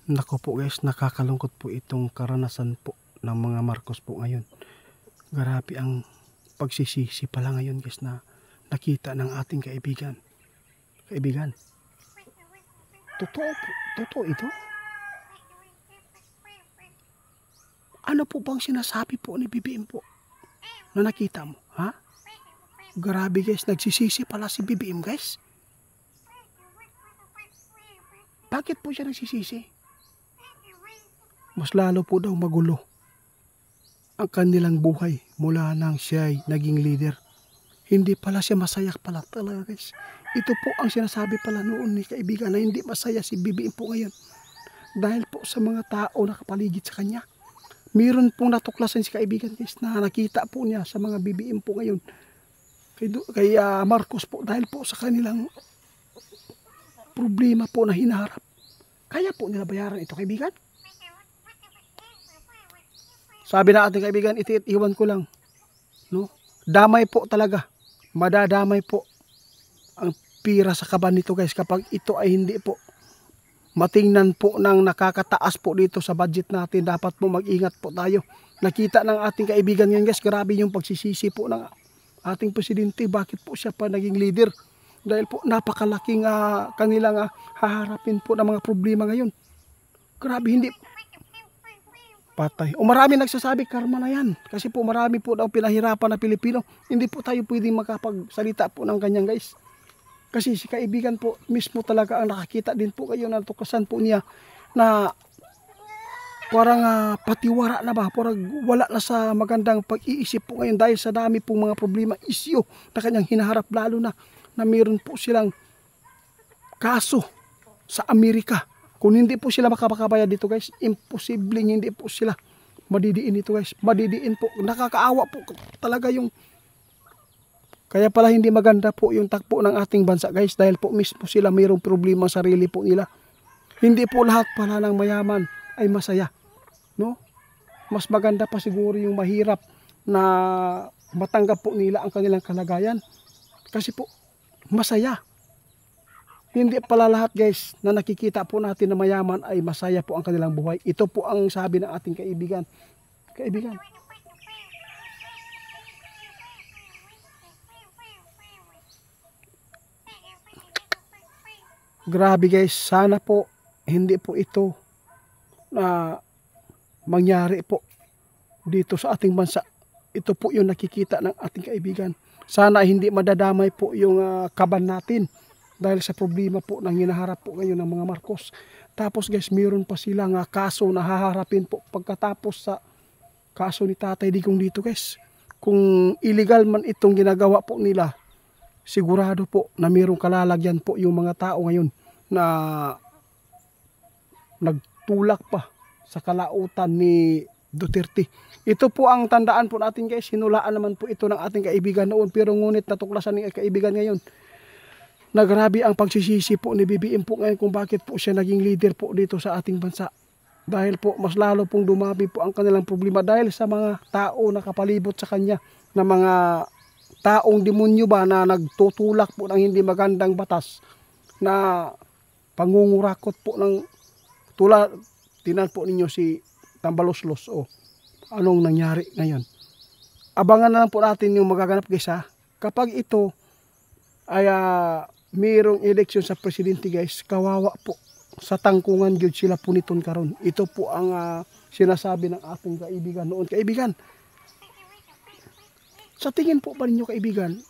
Naku po guys, nakakalungkot po itong karanasan po ng mga Marcos po ngayon. Grabe ang pagsisisi pala ngayon guys na nakita ng ating kaibigan. Kaibigan, totoo ito? Ano po bang sinasabi po ni BBM po na nakita mo? Ha? Grabe guys, nagsisisi pala si BBM guys. Bakit po siya nagsisisi? Mas lalo po daw magulo ang kanilang buhay mula nang siya ay naging leader. Hindi pala siya masaya pala talaga guys. Ito po ang sinasabi pala noon ni kaibigan na hindi masaya si BBM po ngayon. Dahil po sa mga tao na kapaligid sa kanya. Meron pong natuklasan si kaibigan guys na nakita po niya sa mga BBM po ngayon. Kay Marcos po dahil po sa kanilang problema po na hinaharap. Kaya po nila bayaran ito kaibigan. Sabi na ating kaibigan, iwan ko lang. No? Damay po talaga. Madadamay po ang pira sa kaban nito guys kapag ito ay hindi po matingnan po ng nakakataas po dito sa budget natin. Dapat po mag-ingat po tayo. Nakita ng ating kaibigan ngayon guys, grabe yung pagsisisi po ng ating presidente. Bakit po siya pa naging leader? Dahil po napakalaking kanilang haharapin po ng mga problema ngayon. Grabe, hindi patay. O marami nagsasabi karma na yan. Kasi po marami po daw pinahirapan na Pilipino. Hindi po tayo pwedeng makapagsalita po ng ganyan guys. Kasi si kaibigan po mismo talaga ang nakakita din po kayo na tuklasan po niya na parang patiwara na ba. Parang wala na sa magandang pag-iisip po ngayon dahil sa dami pong mga problema, isyu na kanyang hinaharap lalo na meron po silang kaso sa Amerika. Kung hindi po sila makakabayad dito guys, imposibleng hindi po sila madidiin dito guys. Madidiin po. Nakakaawa po talaga yung... Kaya pala hindi maganda po yung takbo ng ating bansa guys. Dahil po mismo sila mayroong problema sarili po nila. Hindi po lahat pala ng mayaman ay masaya. No? Mas maganda pa siguro yung mahirap na matanggap po nila ang kanilang kalagayan. Kasi po masaya. Hindi pala lahat guys na nakikita po natin na mayaman ay masaya po ang kanilang buhay. Ito po ang sabi ng ating kaibigan. Kaibigan. Grabe guys, sana po hindi po ito na mangyari po dito sa ating bansa. Ito po yung nakikita ng ating kaibigan. Sana hindi madadamay po yung kaban natin. Dahil sa problema po nang hinaharap po ngayon ng mga Marcos. Tapos guys, mayroon pa silang kaso na haharapin po pagkatapos sa kaso ni Tatay Digong dito guys. Kung illegal man itong ginagawa po nila, sigurado po na mayroong kalalagyan po yung mga tao ngayon na nagtulak pa sa kalautan ni Duterte. Ito po ang tandaan po natin guys. Sinulaan naman po ito ng ating kaibigan noon pero ngunit natuklasan ng kaibigan ngayon. Nagrabe ang pagsisisi po ni BBM po ngayon kung bakit po siya naging leader po dito sa ating bansa. Dahil po mas lalo pong dumami po ang kanilang problema dahil sa mga tao na kapalibot sa kanya na mga taong demonyo ba na nagtutulak po ng hindi magandang batas na pangungurakot po ng tulad. Tinan po ninyo si Tambaloslos. Anong nangyari ngayon? Abangan na lang po natin yung magaganap guys ha. Kapag ito ay mayroong eleksyon sa presidente guys, kawawa po sa tangkungan gyud sila puniton karon. Ito po ang sinasabi ng ating kaibigan noon. Kaibigan, sa tingin po ba ninyo kaibigan,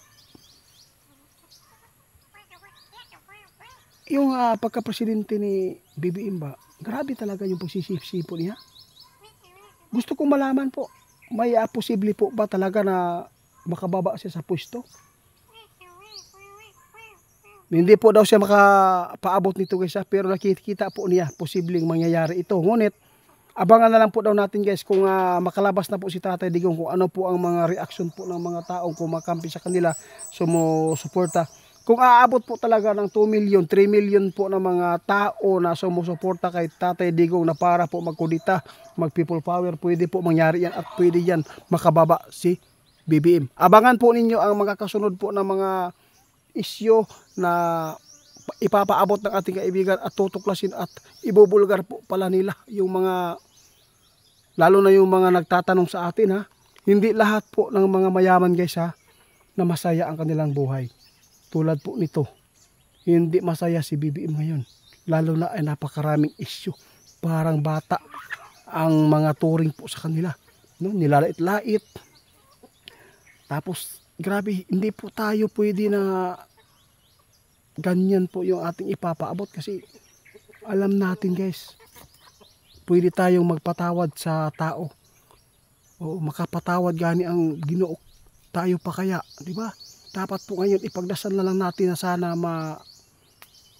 yung pagka-presidente ni BBM ba, grabe talaga yung pagsisipsipo niya? Gusto kong malaman po, may posible po ba talaga na makababa siya sa pwesto? Hindi po daw siya makapaabot nito guys pero nakikita po niya posibleng mangyayari ito. Ngunit abangan na lang po daw natin guys kung makalabas na po si Tatay Digong kung ano po ang mga reaction po ng mga taong kumakampi sa kanila, sumusuporta. Kung aabot po talaga ng 2 million, 3 million po ng mga tao na sumusuporta kay Tatay Digong na para po magkudita, mag people power, pwede po mangyari yan at pwede yan makababa si BBM. Abangan po ninyo ang mga kasunod po ng mga isyo na ipapaabot ng ating kaibigan at tutuklasin at ibubulgar po pala nila yung mga, lalo na yung mga nagtatanong sa atin ha. Hindi lahat po ng mga mayaman guys ha, na masaya ang kanilang buhay. Tulad po nito, hindi masaya si BBM ngayon. Lalo na ay napakaraming issue. Parang bata ang mga turing po sa kanila. No? Nilalait-lait. Tapos, grabe, hindi po tayo pwede na ganyan po yung ating ipapaabot kasi alam natin guys, pwede tayong magpatawad sa tao. O makapatawad gani ang Ginoo, tayo pa kaya, di ba? Dapat po ngayon ipagdasal na lang natin na sana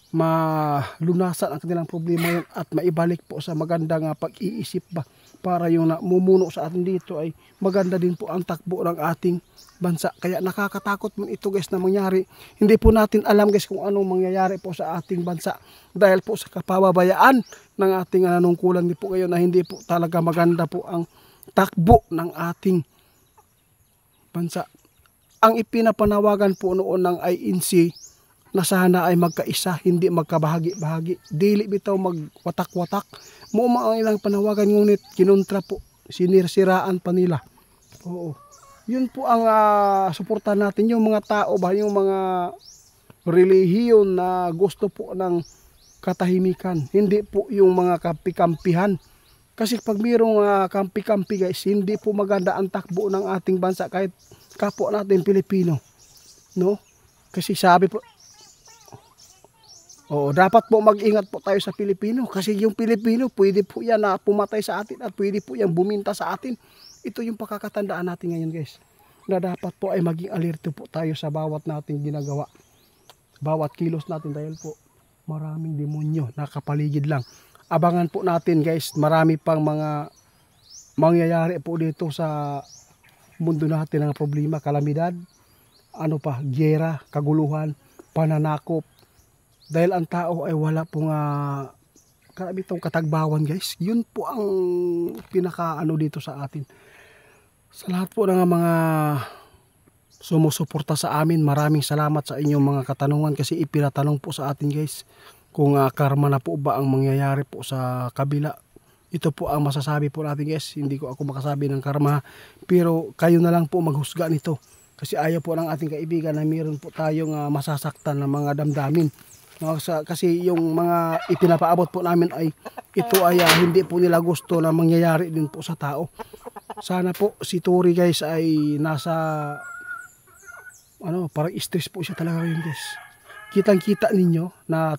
malunasan ang kanilang problema yun at maibalik po sa magandang pag-iisip ba, para yung namumuno sa atin dito ay maganda din po ang takbo ng ating bansa. Kaya nakakatakot man ito guys na mangyari. Hindi po natin alam guys kung anong mangyayari po sa ating bansa dahil po sa kapababayaan ng ating nanungkulan din po ngayon na hindi po talaga maganda po ang takbo ng ating bansa. Ang ipinapanawagan po noon ng INC na sana ay magkaisa, hindi magkabahagi-bahagi. Dili bitaw magwatak-watak. Muuma ang ilang panawagan, ngunit kinontra po, sinirsiraan pa nila. Oo. Yun po ang suportahan natin, yung mga tao ba, yung mga relihiyon na gusto po ng katahimikan. Hindi po yung mga kampi-kampihan. Kasi pag mayroong kampi-kampi guys, hindi po maganda ang takbo ng ating bansa kahit kapwa natin Pilipino. No? Kasi sabi po, dapat po mag-ingat po tayo sa Pilipino kasi yung Pilipino pwede po yan na pumatay sa atin at pwede po yan buminta sa atin. Ito yung pakakatandaan natin ngayon guys, na dapat po ay maging alerto po tayo sa bawat nating ginagawa, bawat kilos natin dahil po maraming demonyo nakapaligid lang. Abangan po natin guys, marami pang mga mangyayari po dito sa mundo natin ng problema, kalamidad, giyera, kaguluhan, pananakop. Dahil ang tao ay wala pong itong katagbawan guys. Yun po ang pinaka dito sa atin. Sa lahat po ng mga sumusuporta sa amin, maraming salamat sa inyong mga katanungan kasi ipinatanong po sa atin guys kung karma na po ba ang mangyayari po sa kabila. Ito po ang masasabi po natin guys. Hindi ko ako makasabi ng karma, pero kayo na lang po maghusga nito. Kasi ayaw po ng ating kaibigan na mayroon po tayong masasaktan ng mga damdamin. No, kasi yung mga ipinapaabot po namin ay ito ay hindi po nila gusto na mangyayari din po sa tao. Sana po si Tory guys ay nasa parang stress po siya talaga ngayon guys. Kitang-kita ninyo na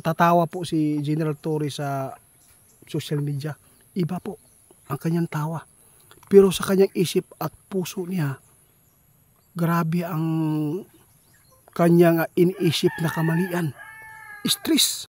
tatawa po si General Tory sa social media. Iba po ang kanyang tawa. Pero sa kanyang isip at puso niya, grabe ang kanyang iniisip na kamalian. Stress.